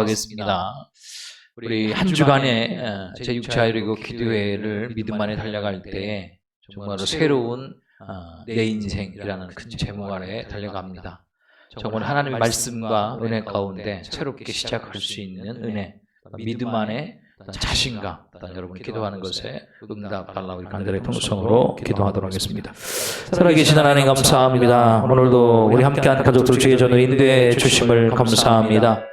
하겠습니다. 우리 한 주간의 제6차 그리고 기도회를 믿음 안에 달려갈 때 정말로 새로운 내 인생이라는 큰 제목 아래 달려갑니다. 정말 하나님의 말씀과 은혜 가운데 새롭게 시작할 수 있는 은혜, 믿음 안에 자신감, 여러분이 기도하는 것에 응답달라고 간절히 통성으로 기도하도록 하겠습니다. 살아계신 하나님 감사합니다. 오늘도 우리 함께한 가족들 주의 전후 인도해 주심을 감사합니다.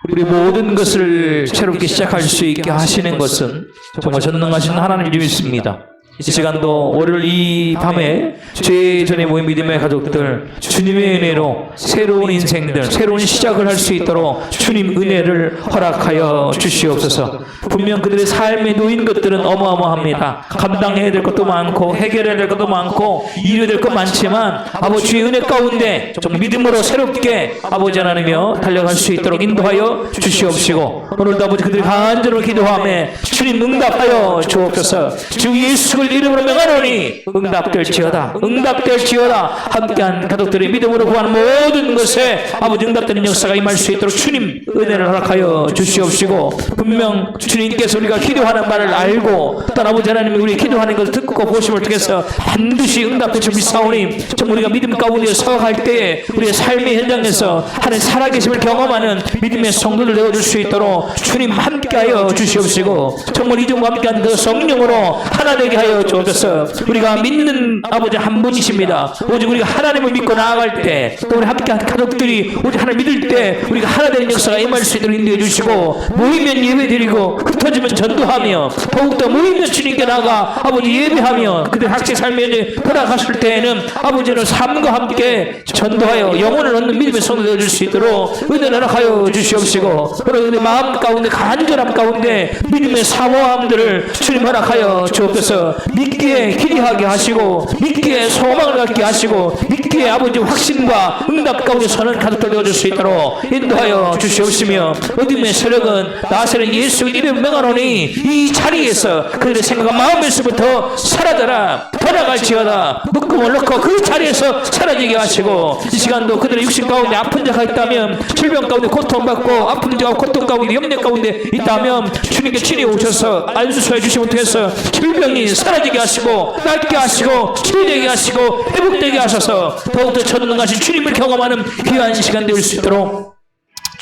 우리 모든 것을 새롭게 시작할 수 있게 하시는 것은 정말 전능하신 하나님을 믿습니다. 이 시간도 월요일 이 밤에 죄 전에 모인 믿음의 가족들 주님의 은혜로 새로운 인생들, 새로운 시작을 할 수 있도록 주님 은혜를 허락하여 주시옵소서. 분명 그들의 삶에 놓인 것들은 어마어마합니다. 감당해야 될 것도 많고 해결해야 될 것도 많고 이루어야 될 것 많지만 아버지의 은혜 가운데 좀 믿음으로 새롭게 아버지 하나님이여 달려갈 수 있도록 인도하여 주시옵시고, 오늘도 아버지 그들이 간절히 기도하며 주님 응답하여 주옵소서. 주 예수 이름으로 명하노니 응답될지어다, 응답될지어다. 함께한 가족들의 믿음으로 구하는 모든 것에 아버지 응답되는 역사가 임할 수 있도록 주님 은혜를 허락하여 주시옵시고, 분명 주님께서 우리가 기도하는 말을 알고 또 아버지 하나님이 우리 기도하는 것을 듣고 보심을 통해서 반드시 응답해 줄 믿사오니, 정말 우리가 믿음 가운데 서갈 때에 우리의 삶의 현장에서 하나님 살아계심을 경험하는 믿음의 성도들 되어줄 수 있도록 주님 함께하여 주시옵시고, 정말 이전과 함께한 그 성령으로 하나 되게 하여 주옵소서. 우리가 믿는 아버지 한 분이십니다. 오직 우리가 하나님을 믿고 나아갈 때, 또 우리 함께한 가족들이 오직 하나님 믿을 때 우리가 하나 되는 역사가 임할 수 있도록 인도해 주시고, 모이면 예배드리고 흩어지면 전도하며 더욱더 모이면 주님께 나가 아버지 예배하며 그들 각자 삶에 돌아갔을 때에는 아버지는 삶과 함께 전도하여 영혼을 얻는 믿음의 성도 되어줄 수 있도록 은혜를 허락하여 주시옵시고, 그리고 마음 가운데 간절함 가운데 믿음의 사모함들을 주님 허락하여 주옵소서. 믿기에 기대하게 하시고 믿기에 소망을 갖게 하시고 믿기에 아버지 확신과 응답 가운데 서는 가족들 되어줄 수 있도록 인도하여 주시옵시며, 어둠의 세력은 나사렛 예수 이름 명하노니 이 자리에서 그들의 생각과 마음에서부터 사라져라, 돌아갈지어다. 묶음을 넣고 그 자리에서 사라지게 하시고, 이 시간도 그들의 육신 가운데 아픈 자가 있다면, 질병 가운데 고통받고 아픈 자가 고통 가운데 염려 가운데 있다면 주님께 친히 오셔서 안수소해 주시면 통해서 질병이 사라지게 하시고 낫게 하시고 치료되게 하시고 회복되게 하셔서 더욱더 전능하신 주님을 경험하는 귀한 시간 되올 수 있도록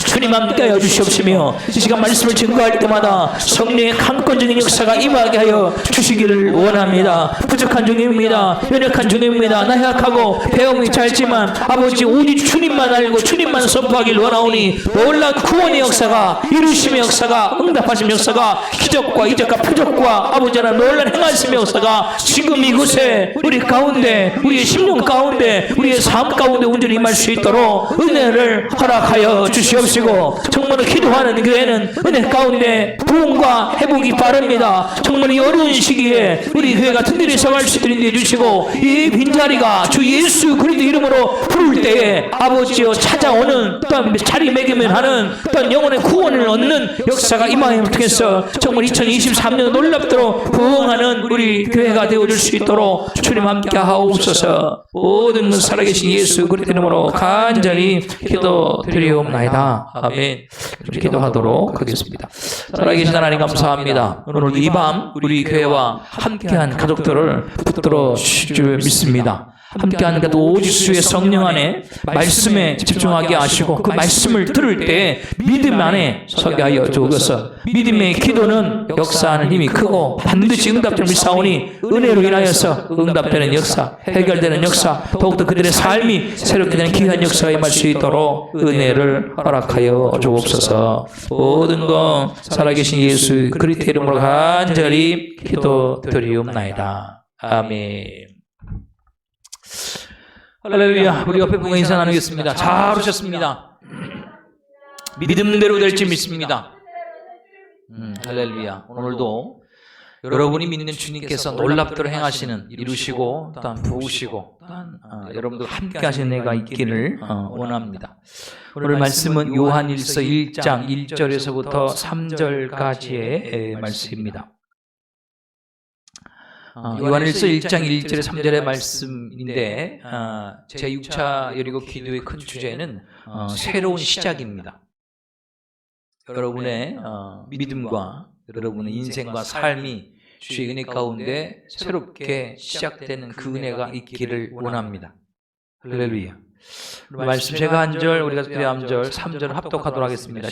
주님 함께하여 주시옵시며, 이 시간 말씀을 증거할 때마다 성령의 강권적인 역사가 임하게 하여 주시기를 원합니다. 부족한 중입니다. 연약한 중입니다. 나약하고 배움이 짧지만 아버지 오직 주님만 알고 주님만 선포하기를 원하오니, 놀라운 구원의 역사가, 이루심의 역사가, 응답하심 역사가, 기적과 이적과 표적과 아버지 하나님 놀라운 행하심의 역사가 지금 이곳에 우리 가운데, 우리의 심령 가운데, 우리의 삶 가운데 온전히 임할 수 있도록 은혜를 허락하여 주시옵시고, 정말 기도하는 교회는 은혜 가운데 부흥과 회복이 빠릅니다. 정말 이 어려운 시기에 우리 교회가 든든히 서갈 수 있도록 인도해 주시고, 이 빈자리가 주 예수 그리스도 이름으로 부를 때에 아버지여 찾아오는 또한 자리매김을 하는 또한 영혼의 구원을 얻는 역사가 임하임을 통해서 정말 2023년 놀랍도록 부흥하는 우리 교회가 되어줄 수 있도록 주님 함께 하옵소서. 모든 살아계신 예수 그리스도 이름으로 간절히 기도드리옵나이다. 아멘. 기도하도록 하겠습니다. 살아계신 하나님 감사합니다. 오늘 이 밤 우리 교회와 함께한 가족들을 붙들어 주실 줄 믿습니다. 함께하는 것 오직 주의 성령 안에 말씀에 집중하게 하시고, 그 말씀을 들을 때 믿음 안에 서게 하여 주옵소서. 믿음의 기도는 역사하는 힘이 크고 반드시 응답될 믿사오니, 은혜로 인하여서 응답되는 역사, 해결되는 역사, 더욱더 그들의 삶이 새롭게 되는 귀한 역사가 임할 수 있도록 은혜를 허락하여 주옵소서. 모든 것 살아계신 예수 그리스도 이름으로 간절히 기도드리옵나이다. 아멘. 할렐루야. 우리 옆에 분과 인사 나누겠습니다. 잘 오셨습니다. 믿음대로 될지 믿습니다. 할렐루야. 오늘도 여러분이 믿는 주님께서 놀랍도록 행하시는, 이루시고 또한 도우시고 또한 여러분들 함께 하시는 애가 있기를 원합니다. 오늘 말씀은 요한일서 1장 1절에서부터 3절까지의 말씀입니다. 요한일서 1장 1절에 3절의 말씀인데, 제6차 여리고 기도의 큰 주제는 새로운 시작입니다. 여러분의 믿음과 여러분의 인생과 삶이 주의 은혜 가운데 새롭게 시작되는 그 은혜가 있기를 원합니다. 할렐루야. 말씀 제가 한 절, 우리가 특별히 한 절, 3절 합독하도록 하겠습니다.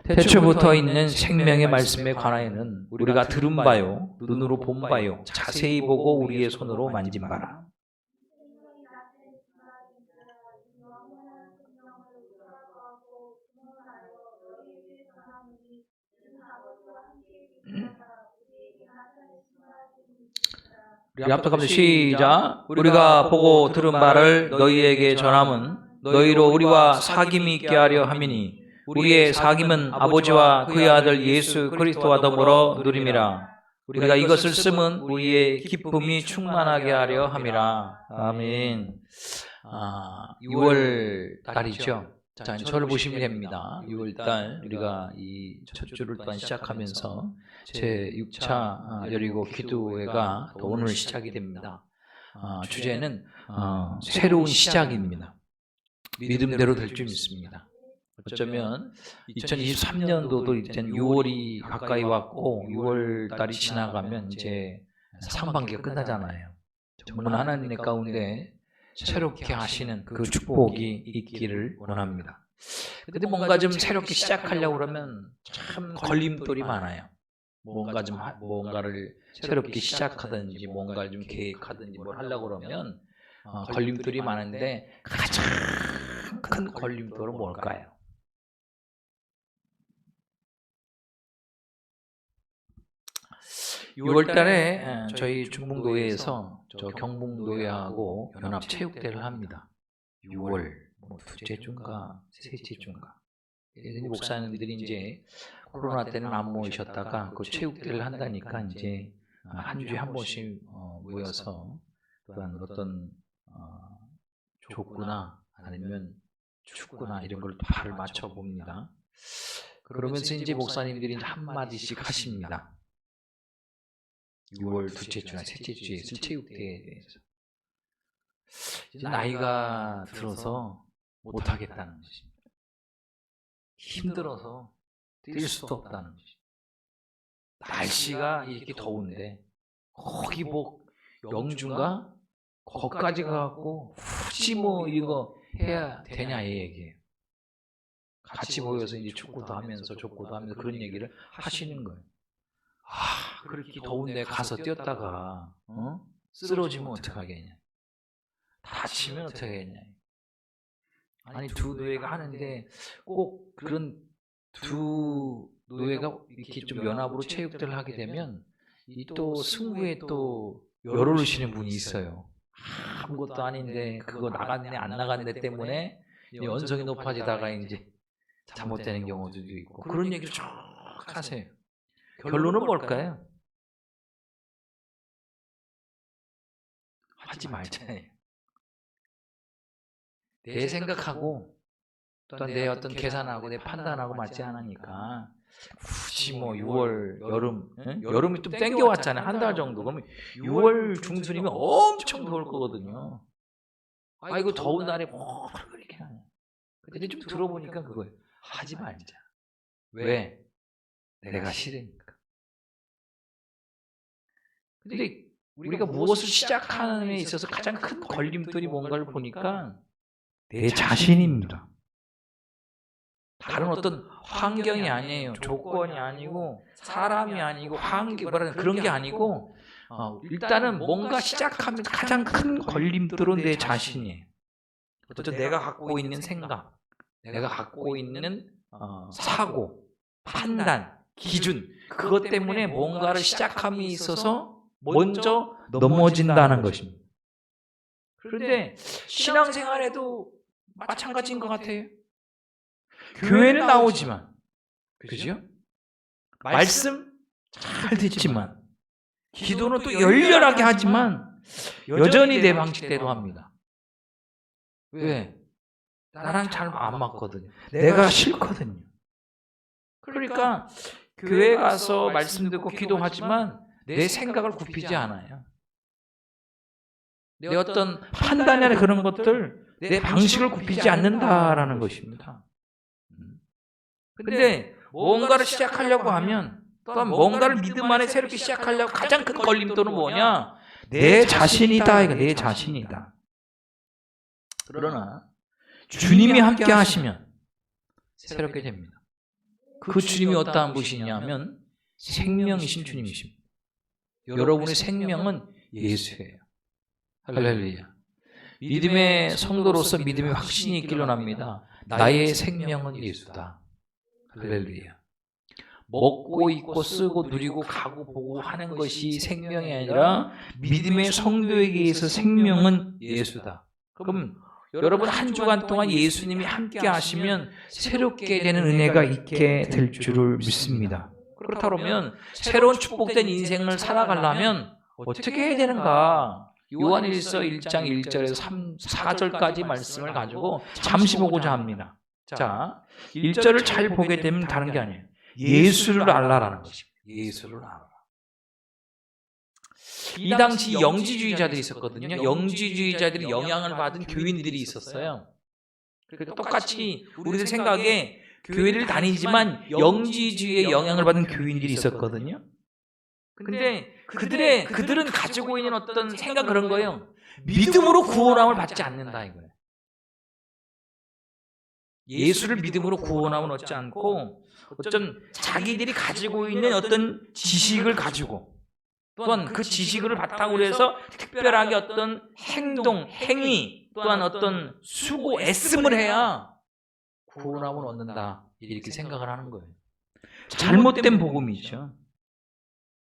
태초부터 있는 생명의 말씀에 관하여는 우리가 들은 바요, 눈으로 본 바요, 자세히 보고 우리의 손으로 만진 바라. 우리 합독합니다. 시작. 우리가 보고 들은 바를 너희에게 전함은 너희로 우리와 사귐이 있게 하려 함이니 우리의 사귐은 아버지와 그의 아들 예수 그리스도와 더불어 누림이라. 우리가 이것을 쓰면 우리의 기쁨이 충만하게 하려 함이라. 아멘. 6월 달이죠. 자, 저를 보시면 됩니다. 6월달 우리가 이 첫 주를 또한 시작하면서 제 6차 여리고 기도회가 또 오늘 시작이 됩니다. 주제는 새로운 시작입니다. 믿음대로 될 줄 믿습니다. 어쩌면 2023년도도 이제 6월이 가까이 왔고 6월 달이 지나가면 이제 상반기가 끝나잖아요. 정말 하나님의 가운데 새롭게 하시는 그 축복이 있기를 원합니다. 근데 뭔가 좀 새롭게 시작하려고 그러면 참 걸림돌이 많아요. 뭔가를 새롭게 시작하든지 뭔가를 좀 계획하든지 뭘 하려고 그러면 걸림돌이 많은데 가장 큰 걸림돌은 뭘까요? (6월) 달에 저희 중봉교회에서 저 경북노회하고 연합 체육대회를 합니다. 6월 둘째 주인가 셋째 주인가. 목사님들이 이제 코로나 때는 안 모이셨다가 그 체육대회를 한다니까 이제 한 주에 한 번씩 모여서 또한 어떤 족구나 아니면 축구나 이런 걸 발을 맞춰 봅니다. 그러면서 이제 목사님들이 한 마디씩 하십니다. 6월 둘째 주나 셋째 주에 있을 체육대회에 대해서 나이가 들어서 못하겠다는 것입니다. 힘들어서 뛸 수도 없다는 것입니다. 날씨가 이렇게 더운데 거기 뭐 영주인가? 거기까지 가갖고 굳이 뭐 이거 해야 되냐 이 얘기예요. 같이 모여서 이제 축구도 하면서 족구도 하면서 그런 얘기를 하시는 거예요. 그렇게 더운데 가서 뛰었다가 쓰러지면 어떡하겠냐, 다치면 어떡하겠냐. 아니 두 노예가 하는데 꼭 그런 두 노예가 이렇게 좀 연합으로 체육대회를 하게 되면 이 또 승부에 또 열오르시는 분이 있어요. 아무것도 아닌데 그거 나갔네 안 나갔네 때문에 연성이 높아지다가 이제 잘못되는 경우도 있고 그런 얘기를 쭉 하세요. 결론은 뭘까요? 하지 말자예요. 내 생각하고 또 내 어떤 계산하고 내 판단하고 맞지 않으니까 굳이 뭐 6월 여름이 좀 땡겨왔잖아요. 한 달 정도. 그러면 6월 중순이면 엄청 더울 거거든요. 아이고 더운 날에 뭐 그렇게 하냐. 근데 좀 들어보니까 그거예요. 하지 말자. 왜? 내가 싫으니까. 근데 우리가 무엇을 시작하는 데 있어서 가장 큰 걸림돌이 뭔가를 보니까 내 자신입니다. 다른 어떤 환경이 아니에요. 조건이 아니고 사람이 아니고 그런 게 아니고 일단은 뭔가 시작하면 가장 큰 걸림돌은 내 자신이에요. 어쨌든 내가 갖고 있는 생각, 내가 갖고 있는 사고, 판단, 기준 그것 때문에 뭔가를 시작함에 있어서 먼저 넘어진다는 것입니다. 그런데 신앙생활에도 마찬가지인 것 같아요. 교회는 나오지만, 그죠? 말씀 잘 듣지만, 기도는 또 열렬하게 하지만 여전히 내 방식대로 합니다. 왜? 나랑 잘 안 맞거든요. 내가 싫거든요. 그러니까 교회 가서 말씀 듣고 기도하지만 내 생각을 굽히지 않아요. 내 어떤 판단이나 그런 것들, 내 방식을 굽히지 않는다라는 것입니다. 근데 뭔가를 시작하려고 하면, 또한 뭔가를 믿음 안에 새롭게 시작하려고 가장 큰 걸림돌은 뭐냐? 내 자신이다. 이거 내 자신이다. 그러나 주님이 함께 하시면 새롭게 됩니다. 그 주님이 어떠한 분이냐면 생명이신 주님이십니다. 여러분의 생명은 예수예요. 할렐루야. 믿음의 성도로서 믿음의 확신이 있기로 합니다. 나의 생명은 예수다. 할렐루야. 먹고 입고 쓰고 누리고 가고 보고 하는 것이 생명이 아니라 믿음의 성도에게 있어 생명은 예수다. 그럼 여러분 한 주간 동안 예수님이 함께 하시면 새롭게 되는 은혜가 있게 될 줄을 믿습니다. 그렇다면 새로운 축복된 인생을 살아가려면 어떻게 해야 되는가? 요한일서 1장 1절에서 4절까지 말씀을 가지고 잠시 보고자 합니다. 자, 1절을 잘 보게 되면 다른 게 아니에요. 예수를 알라라는 것입니다. 예수를 알아라. 이 당시 영지주의자들이 있었거든요. 영지주의자들이 영향을 받은 교인들이 있었어요. 그러니까 똑같이 우리들 생각에 교회를 다니지만 영지주의의 영향을 받은 교인들이 있었거든요. 근데 그들은 가지고 있는 어떤 생각 그런 거예요. 믿음으로 구원함을 받지 않는다 이거예요. 예수를 믿음으로 구원함을 얻지 않고 어떤 자기들이 가지고 있는 어떤 지식을 가지고 또한 그 지식을 바탕으로 해서 특별하게 어떤 행동, 행위 또한 어떤 수고, 애씀을 해야 구원함을 얻는다 이렇게 생각을 하는 거예요. 잘못된 복음이죠.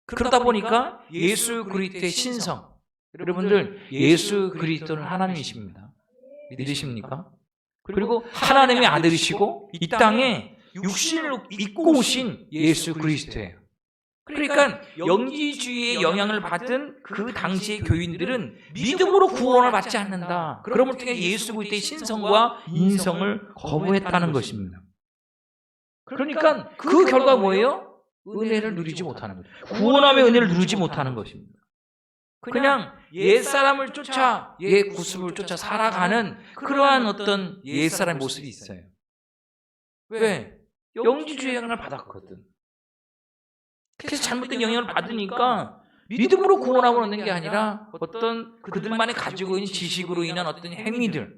그러다 보니까 예수 그리스도의 신성, 여러분들 예수 그리스도는 하나님이십니다. 믿으십니까? 그리고 하나님의 아들이시고 이 땅에 육신을 입고 오신 예수 그리스도예요. 그러니까 영지주의의 영향을 받은 그 당시의 교인들은 믿음으로 구원을 받지 않는다. 그러므로 통해 예수 그리스도의 신성과 인성을 거부했다는 것입니다. 그러니까 그 결과 뭐예요? 은혜를 누리지 못하는 거죠. 구원함의 은혜를 누리지 못하는 것입니다. 그냥 옛사람을 쫓아, 옛 구습을 쫓아 살아가는 그러한 어떤 옛사람의 모습이 있어요. 왜? 영지주의 영향을 받았거든. 그래서 잘못된 영향을 받으니까 믿음으로 구원함을 얻는 게 아니라 어떤 그들만이 가지고 있는 지식으로 인한 어떤 행위들,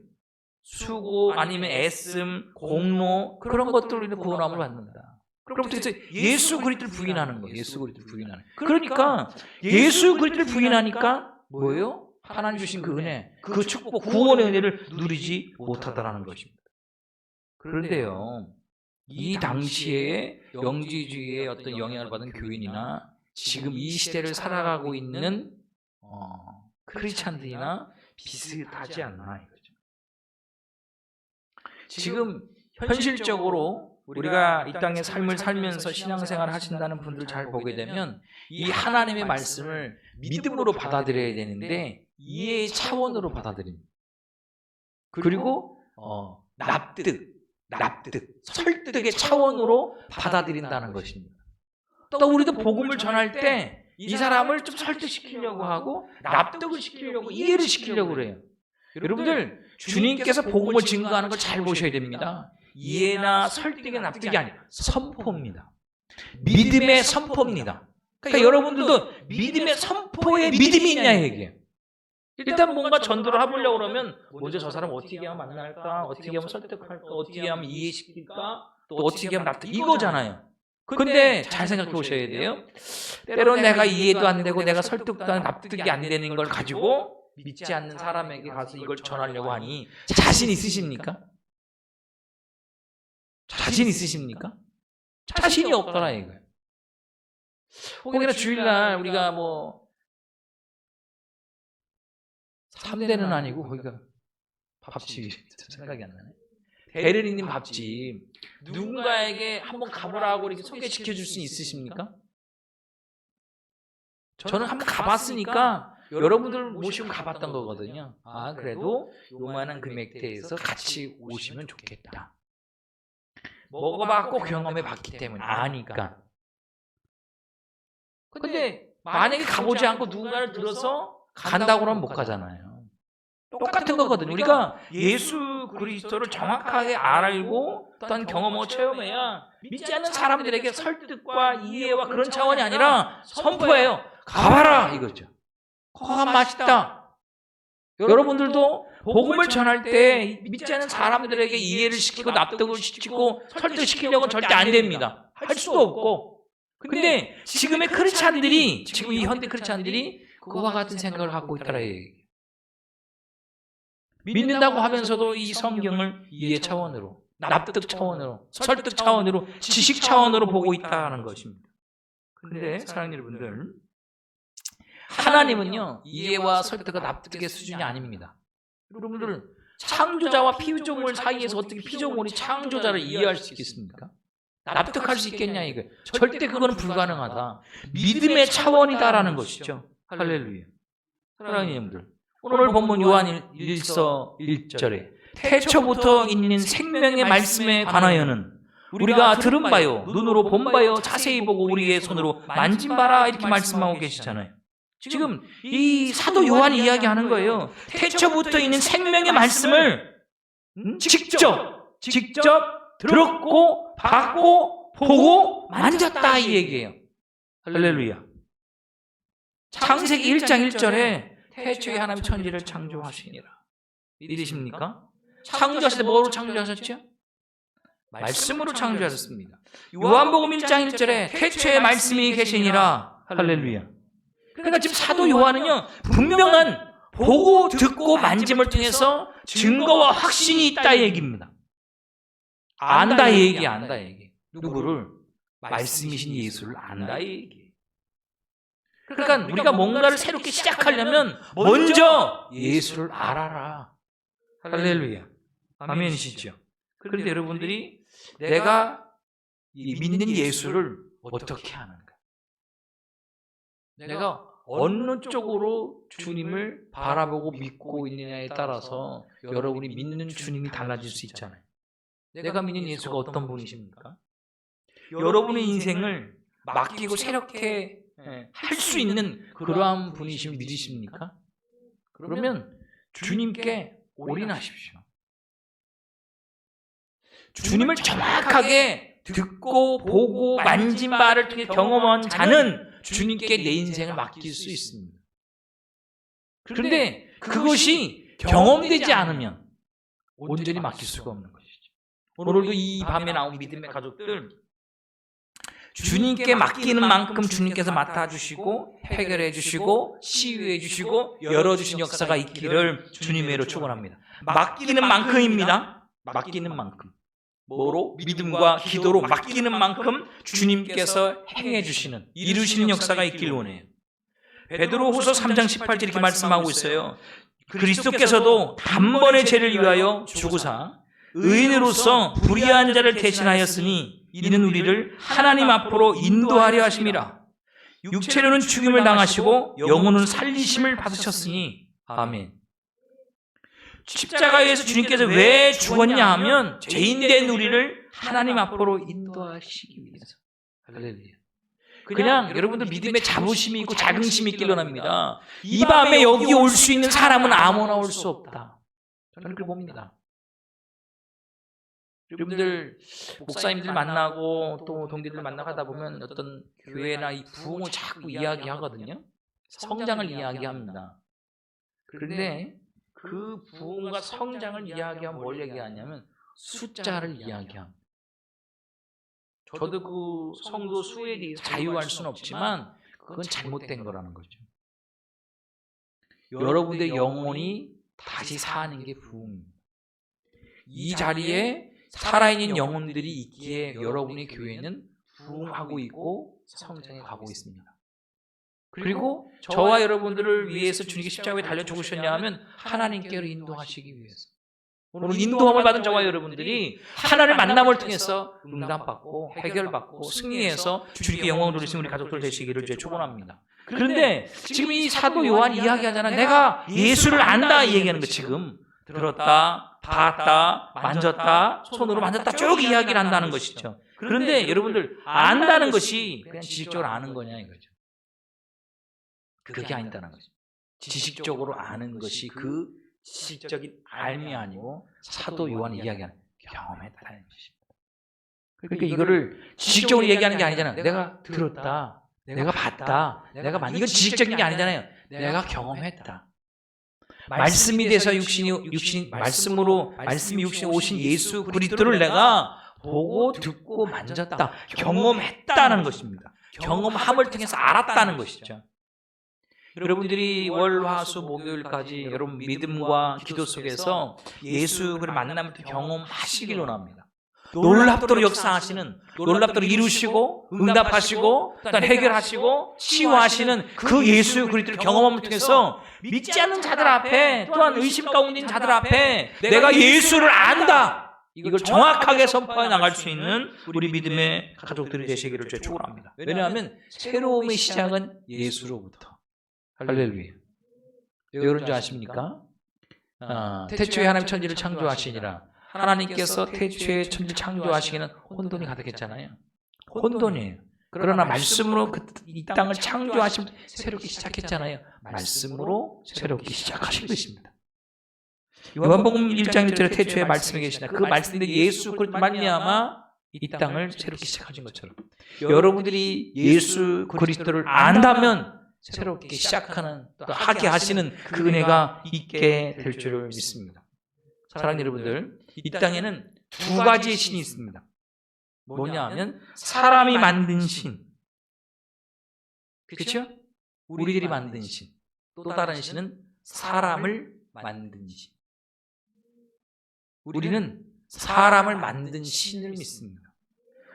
수고 아니면 애씀, 공로 그런 것들로 인해 구원함을 받는다. 그럼부터 예수 그리스도를 부인하는 거예요. 예수 그리스도를 부인하는. 그러니까 예수 그리스도를 부인하니까 뭐예요? 하나님 주신 그 은혜, 그 축복, 구원의 은혜를 누리지 못하다라는 것입니다. 그런데요, 이 당시에 영지주의의 어떤 영향을 받은 교인이나 지금 이 시대를 살아가고 있는 크리스찬들이나 비슷하지 않나 이거죠. 지금 현실적으로 우리가 이 땅의 삶을 살면서 신앙생활을 하신다는 분들 잘 보게 되면 이 하나님의 말씀을 믿음으로 받아들여야 되는데 이해의 차원으로 받아들입니다. 그리고 납득, 설득의 차원으로 받아들인다는 것입니다. 또 우리도 복음을 전할 때 이 사람을 좀 설득시키려고 하고 납득을 시키려고 이해를 시키려고 그래요. 여러분들 주님께서 복음을 증거하는 걸 잘 보셔야 됩니다. 이해나 설득의 납득이 아니라 선포입니다. 믿음의 선포입니다. 그러니까 여러분들도 믿음의 선포에 믿음이 있냐 얘기해요. 일단 뭔가 전도를 해보려고 그러면 먼저 저 사람 어떻게 하면 만날까? 어떻게 하면 설득할까? 어떻게 하면 이해시킬까? 또 어떻게 하면 납득 이거잖아요. 근데 잘 생각해 보셔야 돼요. 때로는 내가 이해도 안 되고 내가 설득도 안 납득이 안 되는 걸 가지고 믿지 않는 사람에게 가서 이걸 전하려고 하니 자신 있으십니까? 자신 있으십니까? 자신이 없더라 이거예요. 혹여나 주일날 우리가 뭐 3대는 아니고 거기가 밥집 생각이 안 나네. 대리님 밥집 누군가에게 한번 가보라고 이렇게 소개시켜 줄 수 있으십니까? 저는 한번 가봤으니까 여러분들 모시고 가봤던 거거든요. 아 그래도 요만한 금액대에서 같이 오시면 좋겠다. 먹어봤고 경험해봤기 때문에 아니까. 근데 만약에 가보지 않고 누군가를 들어서 간다고 하면 못 가잖아요. 똑같은 거거든요. 우리가 예수 그리스도를 정확하게 알고 어떤 경험을 체험해야 믿지 않는 사람들에게 설득과 이해와 그런 차원이 아니라 선포해요. 가봐라 이거죠. 거가 맛있다. 여러분들도 복음을 전할 때 믿지 않는 사람들에게 이해를 시키고 납득을 시키고 설득시키려고는 절대 안 됩니다. 할 수도 없고. 근데 지금의 크리스찬들이, 지금 이 현대 크리스찬들이 그와 같은 생각을 갖고 있다라 얘기예요. 믿는다고 하면서도 이 성경을 이해 차원으로, 납득 차원으로, 설득 차원으로, 지식 차원으로 보고 있다는 것입니다. 그런데 사랑하는 여러분들, 하나님은요, 이해와 설득과 납득의 수준이 아닙니다. 여러분들, 창조자와 피조물 사이에서 어떻게 피조물이 창조자를 이해할 수 있겠습니까? 납득할 수 있겠냐 이거. 절대 그거는 불가능하다. 믿음의 차원이다라는 것이죠. 할렐루야. 사랑하는 여러분들, 오늘 본문 요한 1서 1절에 태초부터 있는 생명의 말씀에 관하여는 우리가 들은 바요, 눈으로 본 바요, 자세히 보고 우리의 손으로 만진 바라 이렇게 말씀하고 계시잖아요. 지금 이 사도 요한이 이야기하는 거예요. 태초부터 있는 생명의 말씀을 직접 들었고 봤고 보고 만졌다 이 얘기예요. 할렐루야. 창세기 1장 1절에 태초에 하나님 천지를 창조하시니라. 믿으십니까? 창조하실 때 뭐로 창조하셨죠? 말씀으로 창조하셨습니다. 요한복음 1장 1절에 태초에 말씀이 계시니라. 할렐루야. 그러니까 지금 사도 요한은요, 분명한 보고 듣고 만짐을 통해서 증거와 확신이 있다 얘기입니다. 안다 얘기, 안다 얘기. 누구를? 말씀이신 예수를 안다 얘기. 그러니까 우리가 뭔가를 새롭게 시작하려면 먼저 예수를 알아라. 할렐루야. 아멘이시죠? 그런데 여러분들이 내가 믿는 예수를 어떻게 하는가? 내가 어느 쪽으로 주님을 바라보고 믿고 있느냐에 따라서 여러분이 믿는 주님이 달라질 수 있잖아요. 내가 믿는 예수가 어떤 분이십니까? 여러분의 인생을 맡기고 새롭게 할 수 있는 그러한 분이시면 믿으십니까? 그러면 주님께 올인하십시오. 주님을 정확하게 듣고 보고 만진 바를 통해 경험한 자는 주님께 내 인생을 맡길 수 있습니다. 그런데 그것이 경험되지 않으면 온전히 맡길 수가 없는 것이죠. 오늘도 이 밤에 나온 믿음의 가족들, 주님께 맡기는 만큼 주님께서 맡아주시고 해결해 주시고 치유해 주시고 열어주신 역사가 있기를 주님의로 축원합니다. 맡기는 만큼입니다. 맡기는 만큼. 뭐로? 믿음과 기도로 맡기는 만큼 주님께서 행해 주시는, 이루시는 역사가 있길 원해요. 베드로후서 3장 18절 이렇게 말씀하고 있어요. 그리스도께서도 단번에 죄를 위하여 죽으사 의인으로서 불의한 자를 대신하였으니 이는 우리를 하나님 앞으로 인도하려 하심이라. 육체로는 죽임을 당하시고 영혼은 살리심을 받으셨으니. 아멘. 십자가에서 주님께서 왜 죽었냐 하면 죄인된 우리를 하나님 앞으로 인도하시기 위해서. 할렐루야. 그냥 여러분들 믿음에 자부심이 있고 자긍심이 있길 원합니다. 이 밤에 여기 올 수 있는 사람은 아무나 올 수 없다. 저는 그렇게 봅니다. 여러분들 목사님들 만나고 또 동기들 만나고 하다 보면 어떤 교회나 이 부흥을 자꾸 이야기하거든요. 성장을 이야기합니다. 그런데 그 부흥과 성장을 이야기하면 뭘 얘기하냐면 숫자를 이야기합니다. 저도 그 성도 수에 대해서 자유할 수는 없지만 그건 잘못된 거라는 거죠. 여러분의 영혼이 다시 사는 게 부흥입니다. 이 자리에 살아있는 영혼들이 있기에 여러분의 교회는 부흥하고 있고 성장해 가고 있습니다. 그리고 저와 여러분들을 위해서 주님께 십자가에 달려 죽으셨냐 하면 하나님께로 인도하시기 위해서. 오늘 인도함을 받은 저와 여러분들이 하나님의 만남을 통해서 응답받고 해결받고 승리해서 주님께 영광을 돌리시는 우리 가족들 되시기를 주에 축원합니다. 그런데 지금 이 사도 요한이 이야기하잖아. 내가 예수를 안다 이 얘기하는 거 지금. 들었다, 봤다, 만졌다, 손으로 만졌다 쭉 이야기를 한다는 것이죠. 그런데 여러분들 안다는 것이 그냥 지식적으로 아는 거냐 이거죠. 그게 아니다는 거죠. 지식적으로 아는 것이 그 지식적인 알미 아니고 사도 요한이 이야기하는 경험했다는 것입니다. 그러니까 이거를 지식적으로 얘기하는 게 아니잖아요. 내가 들었다, 내가 봤다, 내가 이건 지식적인 게 아니잖아요. 내가 경험했다. 말씀이 돼서 말씀이 육신 오신 예수 그리스도를 내가 보고 듣고 만졌다, 경험했다는 것입니다. 경험함을 통해서 알았다는 것이죠. 여러분들이 월, 화, 수, 목요일까지 여러분 믿음과 기도 속에서 예수 그를 만나면 경험하시길 원합니다. 놀랍도록 역사하시는, 놀랍도록 이루시고 응답하시고 또한 해결하시고 치유하시는 그 예수 그리스도를 경험함을 통해서 믿지 않는 자들 앞에, 또한 의심 가운데 있는 자들 앞에 내가 예수를 안다, 이걸 정확하게 선포해 나갈 수 있는 우리 믿음의 가족들이 되시기를 축원합니다. 왜냐하면 새로움의 시작은 예수로부터. 할렐루야. 왜 그런 줄 아십니까? 태초에 하나님 천지를 창조하시니라. 하나님께서 태초에 천지를 창조하시기는 혼돈이 가득했잖아요. 혼돈이에요. 그러나 말씀으로 이 땅을 창조하시면 새롭게 시작했잖아요. 말씀으로 새롭게 시작하신 것입니다. 요한복음 1장 1절에 태초에 말씀이 계시나 그 말씀인데 예수 그리스도 말미암아 이 땅을 새롭게 시작하신 것처럼 여러분들이 예수 그리스도를 안다면 새롭게 시작하는, 또 하게 하시는 그 은혜가 있게 될 줄을 믿습니다. 사랑하는 여러분들, 이 땅에는 두 가지의 신이 있습니다. 뭐냐 하면 사람이 만든 신, 그렇죠? 우리들이 만든 신. 또 다른 신은 사람을 만든 신. 우리는 사람을 만든 신을 믿습니다.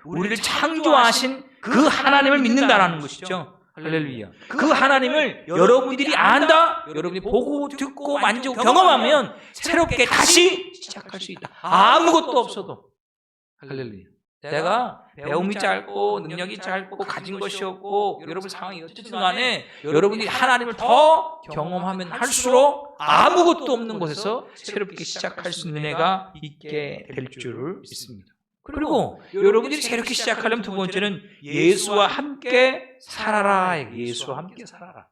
우리를 창조하신 그 하나님을 믿는다라는 것이죠. 할렐루야. 그 하나님을 여러분들이 안다, 여러분이 보고 듣고 만지고 경험하면 새롭게 다시 시작할 수 있다. 아무것도 없어도. 할렐루야. 내가 배움이 짧고 능력이 짧고 가진 것이 없고 여러분 상황이 어쨌든 간에 여러분들이 하나님을 더 경험하면 할수록 아무것도 없는 곳에서 새롭게 시작할 수 있는 은혜가 있게 될 줄을 믿습니다. 그리고 여러분들이 새롭게 시작하려면 두 번째는 예수와 함께 살아라. 예수와 함께 살아라.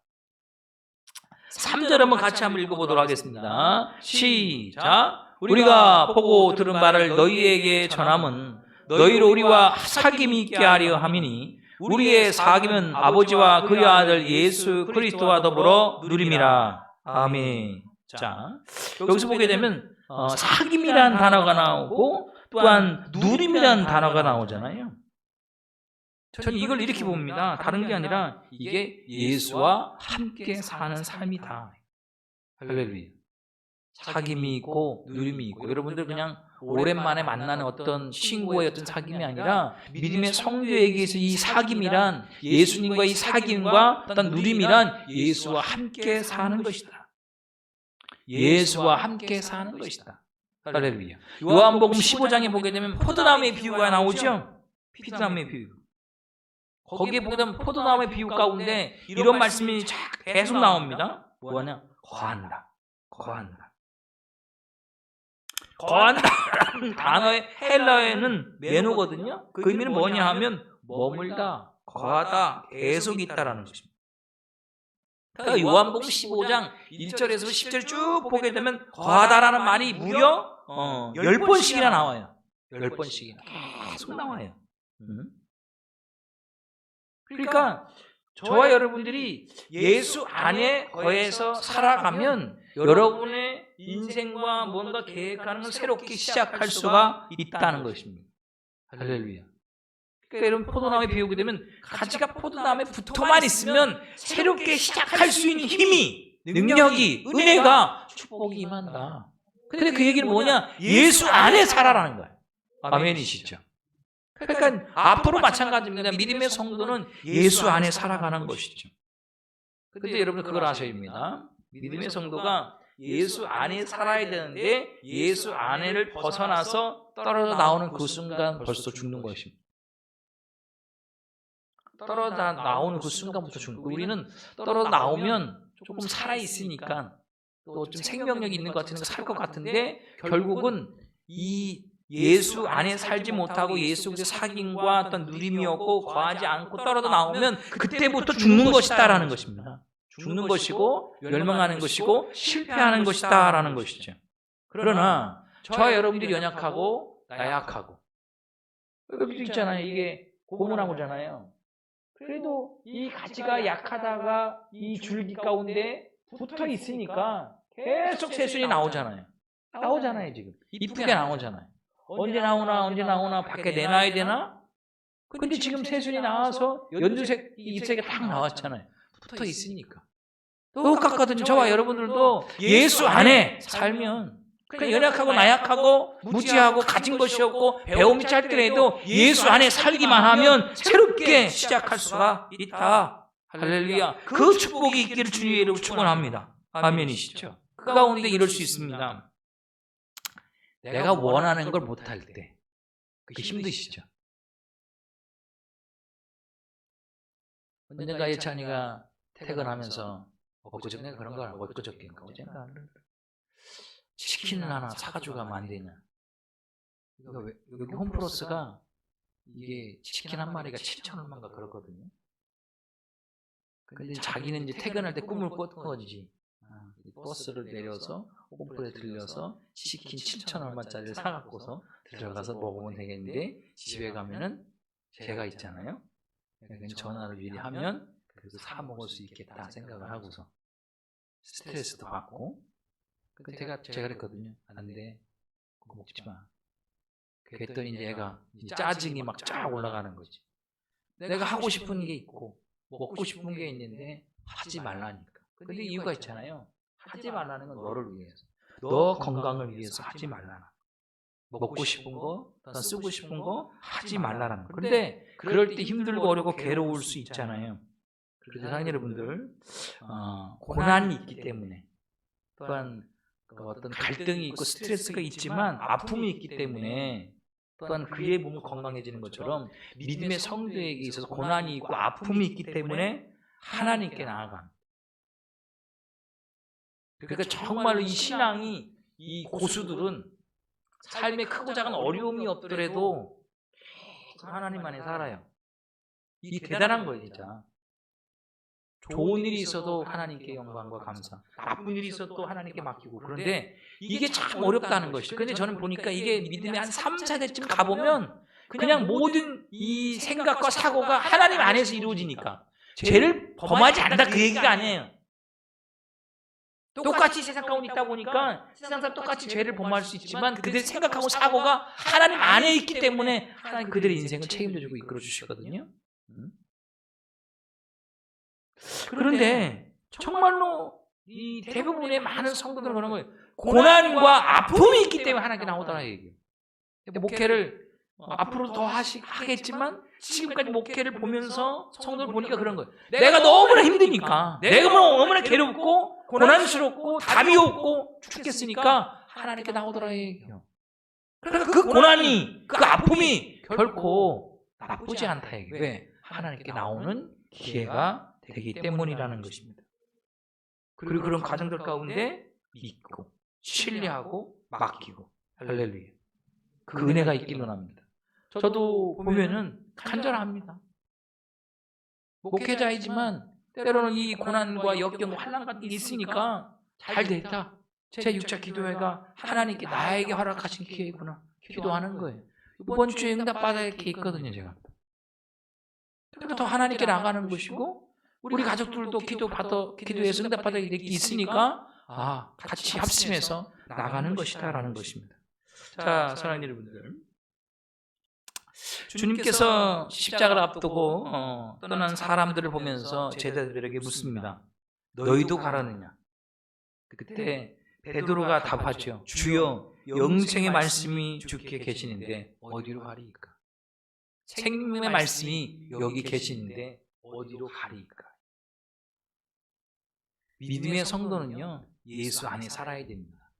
3절 한번 같이 한번 읽어보도록 하겠습니다. 시작. 우리가 보고 들은 말을 너희에게 전함은 너희로 우리와 사귐이 있게 하려 함이니 우리의 사귐은 아버지와 그의 아들 예수 그리스도와 더불어 누림이라. 아멘. 자, 여기서 보게 되면 사귐이라는 단어가 나오고 또한 누림이라는 단어가 나오잖아요. 저는 이걸 이렇게 봅니다. 다른 게 아니라 이게 예수와 함께 사는 삶이다. 할렐루야. 사귐이 있고 누림이 있고, 여러분들 그냥 오랜만에 만나는 어떤 친구의 어떤 사귐이 아니라 믿음의 성도에게서 이 사귐이란, 예수님과 이 사귐과 어떤 누림이란 예수와 함께 사는 것이다. 예수와 함께 사는 것이다. 할렐루야. 요한복음 15장에 보게 되면 포도나무의 비유가 나오죠. 포도나무의 비유. 거기에 보게 되면 포도나무의 비유 가운데 이런 말씀이 계속 나옵니다. 뭐냐? 거한다. 거한다. 거한다라는 단어의 헬라어에는 메노거든요. 그 의미는 뭐냐 하면 머물다, 거하다, 계속 있다라는 것입니다. 그러니까 요한복음 15장 1절에서 10절 쭉 보게 되면 거하다라는 말이 무려 10번씩이나 나와요. 10번씩이나 계속 나와요. 그러니까 저와 여러분들이 예수 안에 거해서 살아가면 여러분의 인생과 뭔가 계획하는 걸 새롭게 시작할 수가 있다는 것입니다. 할렐루야. 그러니까 여러분 포도나무에 비우게 되면 가지가 포도나무에 붙어만 있으면 새롭게 시작할 수 있는 힘이, 능력이, 은혜가, 축복이 임한다. 근데 그 얘기는 뭐냐? 예수 안에 살아라는 거예요. 아멘이시죠? 그러니까 앞으로 마찬가지입니다. 믿음의 성도는 예수 안에 살아가는 것이죠. 그런데 여러분 그걸 아셔야 됩니다. 믿음의 성도가 예수 안에 살아야 되는데 예수 안에를 벗어나서 떨어져 나오는 그 순간 벌써 죽는 것입니다. 떨어져 나오는 그 순간부터 죽는 거예요. 우리는 떨어져 나오면 조금 살아있으니까 또 좀 생명력이 있는 것 같으니까 살 것 같은데 결국은 이 예수 안에 살지 못하고 예수 그리스도의 사귐과 어떤 누림이 없고 거하지 않고 떨어져 나오면 그때부터 죽는 것이다라는 것입니다. 죽는 것이고 멸망하는 것이고 실패하는 것이다라는 것이죠. 그러나 저와 여러분들이 연약하고 나약하고 여기도 있잖아요. 이게 고문하고잖아요. 그래도 이 가지가 약하다가 이 줄기 가운데 붙어 있으니까 계속 새순이 나오잖아요. 지금. 이쁘게 나오잖아요. 언제 나오나 밖에 내놔야 되나? 근데 지금 새순이 나와서 연두색 잎색이 딱 나왔잖아요. 붙어 있으니까. 똑같거든요. 저와 여러분들도 예수 안에 살면 그냥 연약하고 나약하고 무지하고 가진 것이 없고 배움이 짧더라도 예수 안에 살기만 하면 새롭게 시작할 수가 있다. 할렐루야. 그 축복이 있기를 주님의 이름으로 축원합니다. 아멘이시죠. 그 가운데 이럴 수 있습니다. 내가 원하는 걸 못할 때 그게 힘드시죠. 언젠가 예찬이가 퇴근하면서 엊그저께 그런 걸 엊그저께인가 어젠가 치킨을 하나 사가지고 가면 안 되냐. 여기 홈플러스가 이게 치킨 한 마리가 7,000원만가 그렇거든요. 근데 자기는 이제 퇴근할 때 꿈을 꿨던 거지. 버스를 내려서 홈플에 들려서 치킨 7,000원만짜리를 사갖고서 들어가서 먹으면 되겠는데 집에 가면은 제가 있잖아요. 전화를 미리 하면 그래서 사 먹을 수 있겠다 생각을 하고서 스트레스도 받고 제가 그랬거든요. 안 돼. 그거 먹지 마. 그랬더니 이제 얘가 짜증이 막 쫙 올라가는 거지. 내가 하고 싶은 게 있고 먹고 싶은 게 있는데 하지 말라니까. 근데 이유가 있잖아요. 하지 말라는 건 너를 위해서. 너 건강을 위해서 하지 말라는 거. 먹고 싶은 거, 쓰고 싶은 거 하지 말라는 거. 그런데 그럴 때 힘들고 어렵고 괴로울 수 있잖아요. 그래서 사랑하는 여러분들, 고난이 있기 때문에 또한 어떤 갈등이 있고 스트레스가 있지만 아픔이 있기 때문에 또한 그의 몸이 건강해지는 것처럼 믿음의 성도에게 있어서 고난이 있고 아픔이 있기 때문에 하나님께 나아갑니다. 그러니까 정말로 이 신앙이 이 고수들은 삶에 크고 작은 어려움이 없더라도 하나님 안에 살아요. 이게 대단한 거예요, 진짜. 좋은 일이 있어도 하나님께 영광과 감사, 나쁜 일이 있어도 하나님께 맡기고. 그런데 이게 참 어렵다는 것이죠. 그런데 저는 보니까 이게 믿음의 한 3, 4대쯤 가보면 그냥 모든 이 생각과 사고가 하나님 안에서 이루어지니까 죄를 범하지 않는다 그 얘기가 아니에요. 똑같이 세상 가운데 있다 보니까 세상 사람 똑같이 죄를 범할 수 있지만 그들의 생각하고 사고가 하나님 안에 있기 때문에 하나님 그들의 인생을 책임져주고 이끌어 주시거든요. 그런데 정말로 이 대부분의 많은 성도들은 그런 거예요. 고난과 아픔이 있기 때문에 하나님께 나오더라 얘기예요. 목회를 앞으로 더 하겠지만 지금까지 목회를 보면서 성도를 보니까 그런 거예요. 내가 너무나 힘드니까, 내가 너무나 괴롭고 고난스럽고 답이 없고 죽겠으니까 하나님께 나오더라 얘기예요. 그러니까 그 고난이, 그 아픔이 결코 나쁘지 않다 얘기예요. 왜? 하나님께 나오는 기회가 되기 때문이라는 것입니다. 그리고 그런 과정들 가운데 믿고 신뢰하고 맡기고 할렐루야. 그 은혜가 있기는 합니다. 저도 보면은 간절합니다. 목회자이지만 때로는 이 고난과 역경, 환난 같은 게 있으니까 잘 됐다. 제 6차 기도회가 하나님께 나에게 허락하신 기회구나. 기도하는 거예요. 이번 주에 응답받아야 할 기회 있거든요, 제가. 그러니까 더 하나님께 나가는 것이고 우리 가족들도 기도해서 응답받을 일이 있으니까 같이 합심해서 나가는 것이다라는 것입니다. 자, 사랑하는 여러분들, 주님께서 십자가를 앞두고 떠난 사람들을 보면서 제자들에게 묻습니다. 너희도 가라느냐? 그때 베드로가 답하죠. 주여, 영생의 말씀이 주께 계시는데 어디로 가리이까? 생명의 말씀이 여기 계시는데 어디로 가리이까? 믿음의 성도는요, 예수 안에 살아야 됩니다.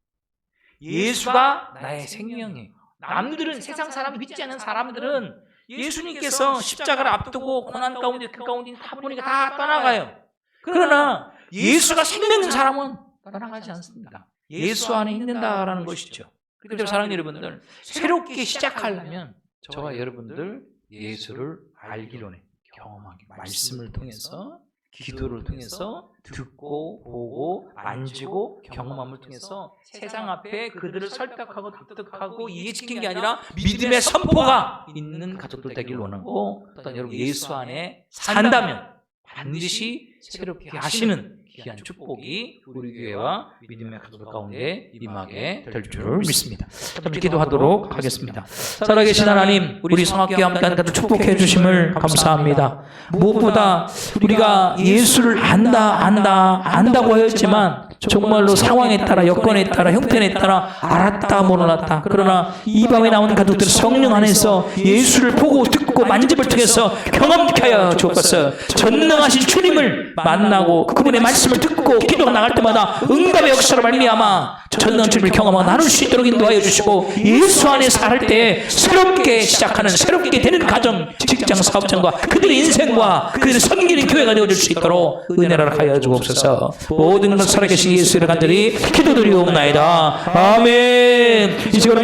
예수가 나의 생명이에요. 남들은, 세상 사람 믿지 않는 사람들은 예수님께서 십자가를 앞두고 고난 가운데 그 가운데 다 보니까 다 떠나가요. 그러나 예수가 생명 있는 사람은 떠나가지 않습니다. 예수 안에 있는다라는 것이죠. 그래서 사랑하는 여러분들, 새롭게 시작하려면 저와 여러분들 예수를 알기로 해, 경험하기, 말씀을 통해서 기도를 통해서 듣고 보고 만지고 경험함을 통해서 세상 앞에 그들을 설득하고 납득하고 이해시킨 게 아니라 믿음의 선포가 있는 가족들 되길 원하고, 또 여러분 예수 안에 산다면 반드시 새롭게 하시는 귀한 축복이 우리 교회와 믿음의 가족 가운데 임하게 될 줄을 믿습니다. 잠시 기도하도록 하겠습니다. 살아계신 하나님, 우리 성악교회 함께하는 가족 축복해 주심을 감사합니다. 무엇보다 우리가 예수를 안다고 하였지만 정말로 상황에 따라, 여건에 따라, 형편에 따라 알았다 몰랐다. 그러나 이 밤에 나오는 가족들 성령 안에서 예수를 보고 듣고 만집을 통해서 경험케 하여 주옵소서. 전능하신 주님을 만나고 그분의 말씀을 듣고 기도가 나갈 때마다 응답의 역사로 말미암아 전능한 주님을 경험하고 나눌 수 있도록 인도하여 주시고, 예수 안에 살 때 새롭게 시작하는, 새롭게 되는 가정, 직장, 사업장과 그들의 인생과 그들의 섬기는 교회가 되어줄 수 있도록 은혜를 하여 주옵소서. 모든 것 살아계신 예수를 간절히 기도드리옵나이다. 아멘. 이 시간을